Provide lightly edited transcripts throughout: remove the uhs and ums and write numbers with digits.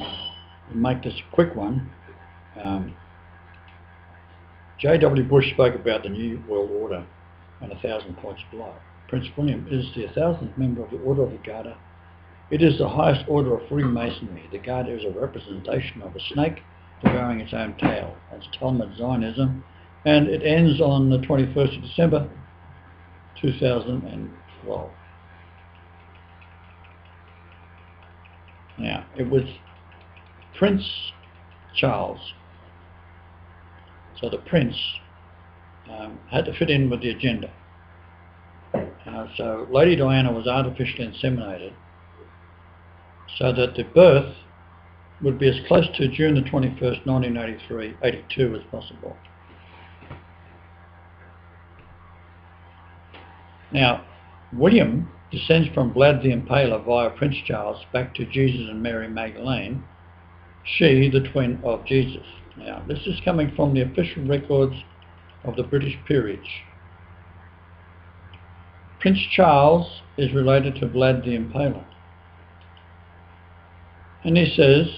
To make this a quick one, J.W. Bush spoke about the New World Order and 1,000 points below. Prince William is the 1,000th member of the Order of the Garter. It is the highest order of Freemasonry. The Garter is a representation of a snake devouring its own tail. That's Talmud Zionism, and it ends on the 21st of December 2012. Now, it was Prince Charles. So the prince had to fit in with the agenda. So Lady Diana was artificially inseminated so that the birth would be as close to June the 21st, 1982 as possible. Now, William descends from Vlad the Impaler via Prince Charles back to Jesus and Mary Magdalene, she the twin of Jesus. Now, this is coming from the official records of the British peerage. Prince Charles is related to Vlad the Impaler. And he says,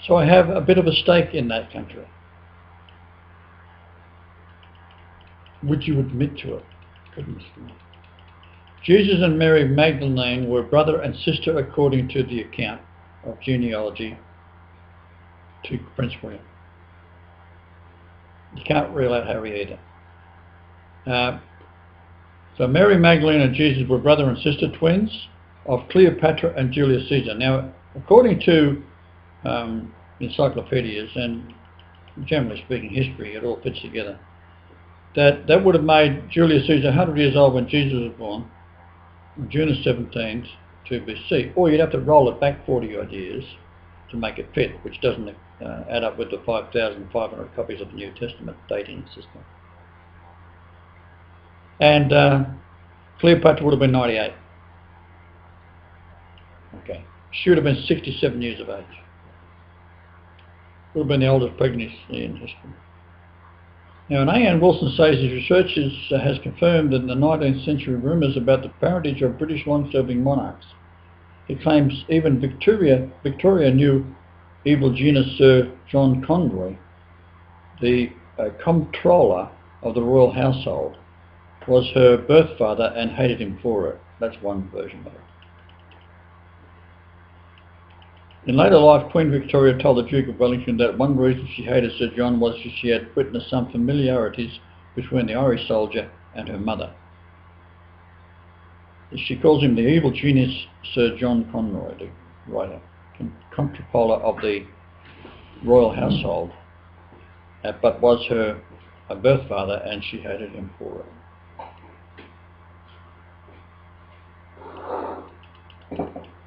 so I have a bit of a stake in that country. Would you admit to it? Goodness me. Jesus and Mary Magdalene were brother and sister according to the account of genealogy to Prince William. You can't rule out Harry either. So Mary Magdalene and Jesus were brother and sister twins of Cleopatra and Julius Caesar. Now, according to encyclopedias and generally speaking history, it all fits together. That would have made Julius Caesar 100 years old when Jesus was born, on June the 17th, 2 BC. Or you'd have to roll it back 40 odd years to make it fit, which doesn't add up with the 5,500 copies of the New Testament dating system. And Cleopatra would have been 98. Okay. She would have been 67 years of age. Would have been the oldest pregnancy in history. Now, A.N. Wilson says his research has confirmed in the 19th century rumours about the parentage of British long-serving monarchs. He claims even Victoria knew evil genius Sir John Conroy, the comptroller of the royal household, was her birth father and hated him for it. That's one version of it. In later life, Queen Victoria told the Duke of Wellington that one reason she hated Sir John was that she had witnessed some familiarities between the Irish soldier and her mother. She calls him the evil genius Sir John Conroy, the writer, comptroller of the royal household, but was her birth father and she hated him for it.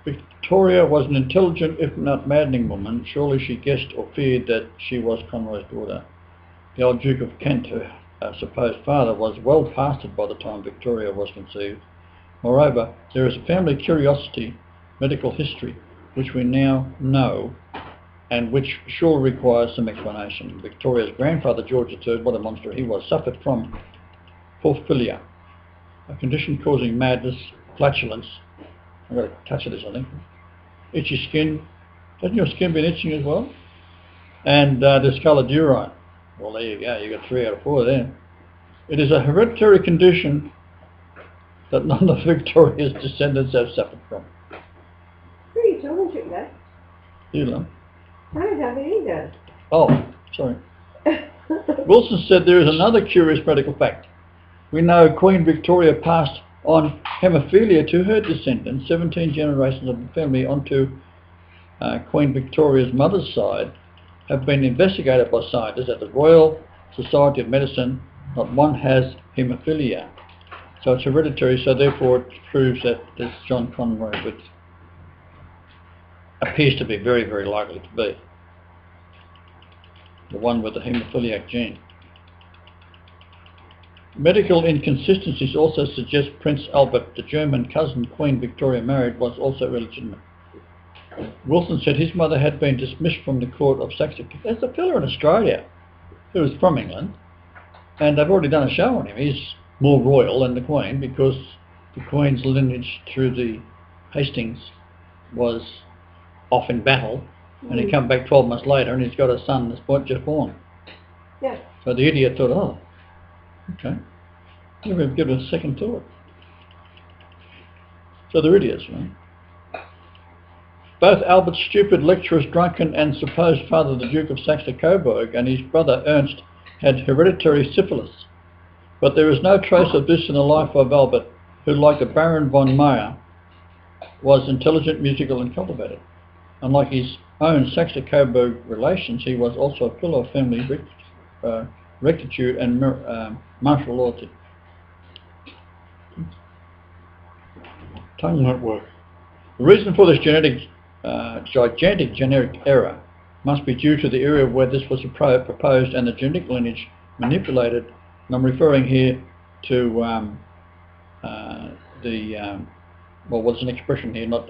Victoria was an intelligent, if not maddening woman. Surely she guessed or feared that she was Conroy's daughter. The old Duke of Kent, her supposed father, was well pasted by the time Victoria was conceived. Moreover, there is a family curiosity, medical history, which we now know and which surely requires some explanation. Victoria's grandfather, George III, what a monster he was, suffered from porphyria, a condition causing madness, flatulence. I've got a touch of this, I think. Itchy skin. Hasn't your skin been itching as well? And discoloured urine. Well, there you go. You got 3 out of 4 there. It is a hereditary condition that none of Victoria's descendants have suffered from. Who are you talking to, Dad? You know. I don't have it either. Oh, sorry. Wilson said there is another curious medical fact. We know Queen Victoria passed on haemophilia to her descendants, 17 generations of the family onto Queen Victoria's mother's side have been investigated by scientists at the Royal Society of Medicine. Not one has haemophilia. So it's hereditary, so therefore it proves that this John Conroy appears to be very, very likely to be the one with the haemophiliac gene. Medical inconsistencies also suggest Prince Albert, the German cousin Queen Victoria married, was also illegitimate. Wilson said his mother had been dismissed from the court of Saxony. There's a fella in Australia who was from England, and they've already done a show on him. He's more royal than the Queen because the Queen's lineage through the Hastings was off in battle, and he come back 12 months later and he's got a son that's just born. Yeah. So the idiot thought, oh, okay, give it a second thought. So they're idiots, right? Both Albert's stupid, lecherous, drunken and supposed father, the Duke of Saxe-Coburg, and his brother Ernst had hereditary syphilis. But there is no trace of this in the life of Albert, who, like the Baron von Meyer, was intelligent, musical and cultivated. Unlike his own Saxe-Coburg relations, he was also a pillar of family rectitude and martial loyalty. Tongue won't work. The reason for this gigantic genetic error must be due to the area where this was proposed and the genetic lineage manipulated. And I'm referring here to well, what's an expression here, not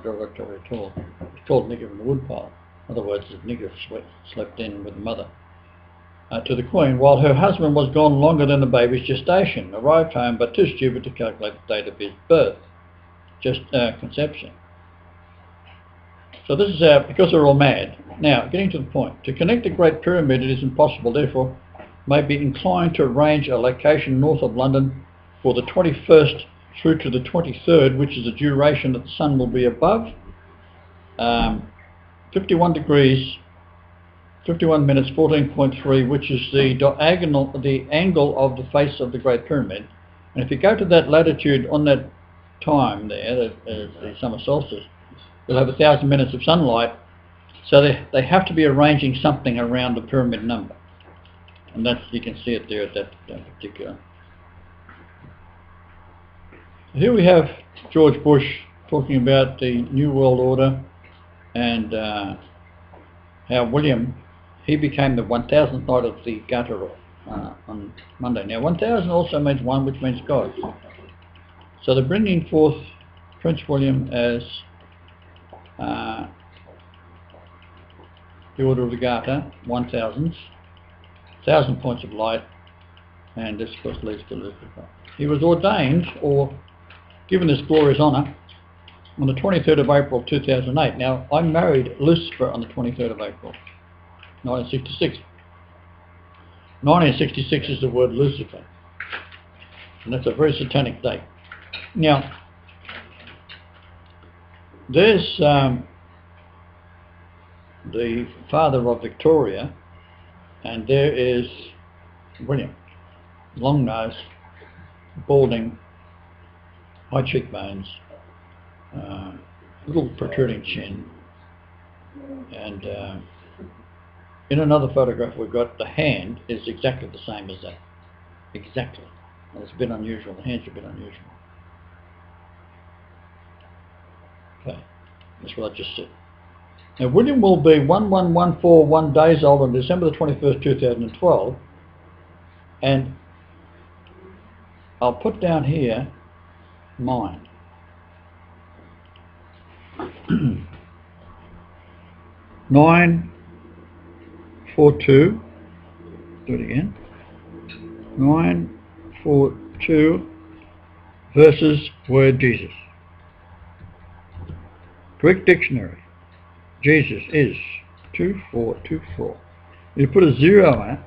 derogatory at all. It's called nigger in the woodpile. In other words, the nigger slept in with the mother. To the Queen, while her husband was gone longer than the baby's gestation, arrived home but too stupid to calculate the date of his birth, conception. So this is because they're all mad. Now, getting to the point. To connect the Great Pyramid, it is impossible, therefore, may be inclined to arrange a location north of London for the 21st through to the 23rd, which is the duration that the sun will be above 51 degrees, 51 minutes, 14.3, which is the angle of the face of the Great Pyramid. And if you go to that latitude on that time there, the summer solstice, you'll have 1,000 minutes of sunlight. So they have to be arranging something around the pyramid number. And that's, you can see it there at that particular. Here we have George Bush talking about the New World Order and how William, he became the 1000th Knight of the Garter on Monday. Now 1000 also means one, which means God. So they're bringing forth Prince William as the Order of the Garter, 1000, 1000 points of light, and this of course leads to Lucifer. He was ordained or given this glorious honour on the 23rd of April 2008. Now, I married Lucifer on the 23rd of April 1966. 1966 is the word Lucifer, and that's a very satanic date. Now, there's the father of Victoria, and there is William, long nose, balding, high cheekbones, little protruding chin, and in another photograph we've got the hand is exactly the same as that. Exactly. And it's a bit unusual. The hand's a bit unusual. Okay, that's what I just said. Now William will be 11141 days old on December the 21st, 2012, and I'll put down here mine. 942. Do it again. 942 versus word Jesus. Greek dictionary. Jesus is 2424. You put a 0 on it,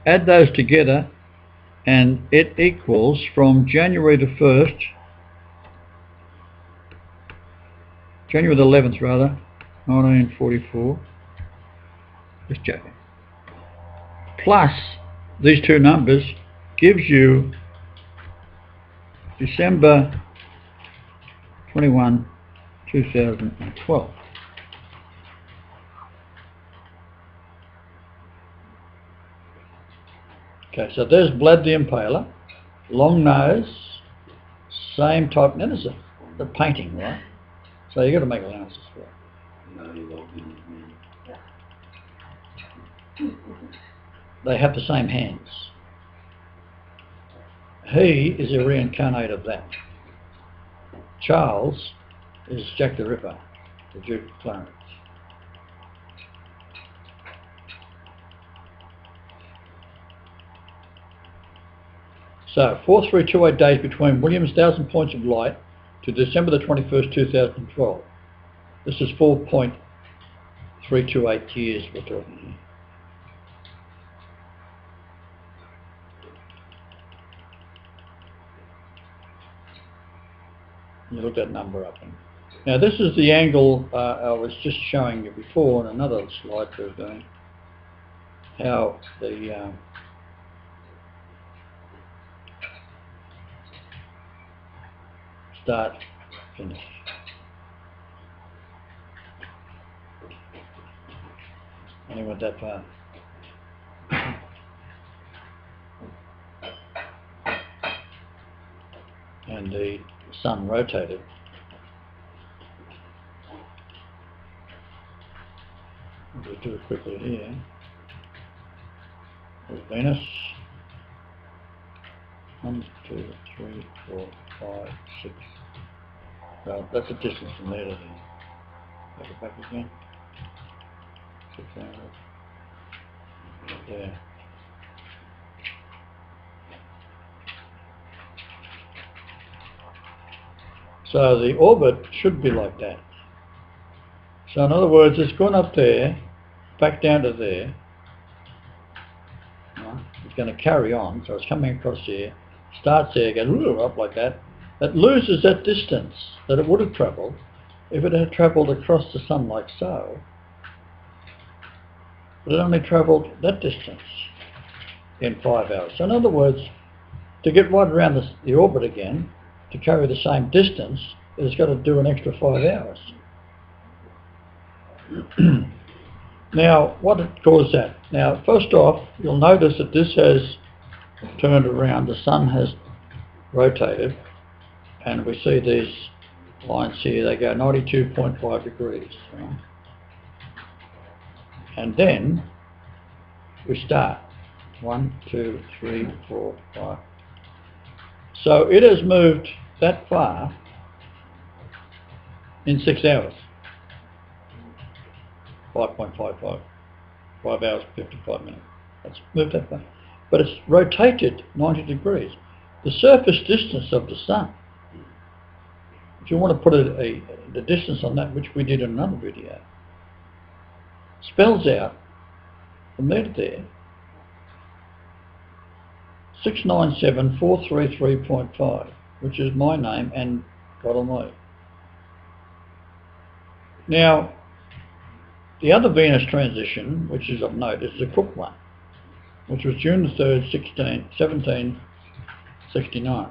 add those together, and it equals from January the 1st, January the 11th rather, 1944, just joking, plus these two numbers gives you December 21, 2012. Okay, so there's Vlad the Impaler, long nose, same type. Now this is the painting, right? So you've got to make allowances for it. They have the same hands. He is a reincarnate of that. Charles is Jack the Ripper, the Duke of Clarence. So 4328 days between William's 1000 points of light to December the 21st, 2012. This is 4.328 years we're talking here. You look that number up. Now this is the angle I was just showing you before in another slide we were doing, how the start, finish. Only went that far. And the sun rotated. We'll do it quickly here. There's Venus. 1, 2, 3, 4, 5, 6. Well, that's a distance from there to there. Take it back again. 600. There. So the orbit should be like that. So in other words, it's gone up there, back down to there. It's going to carry on, so it's coming across here, starts there, goes up like that. It loses that distance that it would have travelled if it had travelled across the sun like so. But it only travelled that distance in 5 hours. So in other words, to get right around the orbit again, to carry the same distance, it's got to do an extra 5 hours. Now, what caused that? Now, first off, you'll notice that this has turned around, the sun has rotated, and we see these lines here, they go 92.5 degrees. Right? And then we start. 1, 2, 3, 4, 5. So it has moved that far in 6 hours. 5.55. 5 hours, 55 minutes. That's moved that far. But it's rotated 90 degrees. The surface distance of the sun, if you want to put the distance on that, which we did in another video, spells out from there to there 697,433.5, which is my name and God Almighty. Now, the other Venus transition, which is of note, is the Cook one, which was June the 3rd, 1769.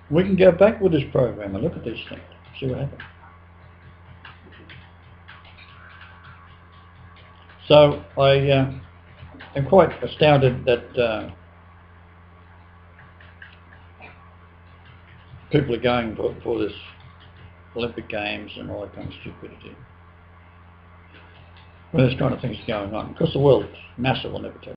We can go back with this program and look at these things, see what happens. So I am quite astounded that people are going for this Olympic Games and all that kind of stupidity. When this kind of thing's going on, because the world, NASA will never tell.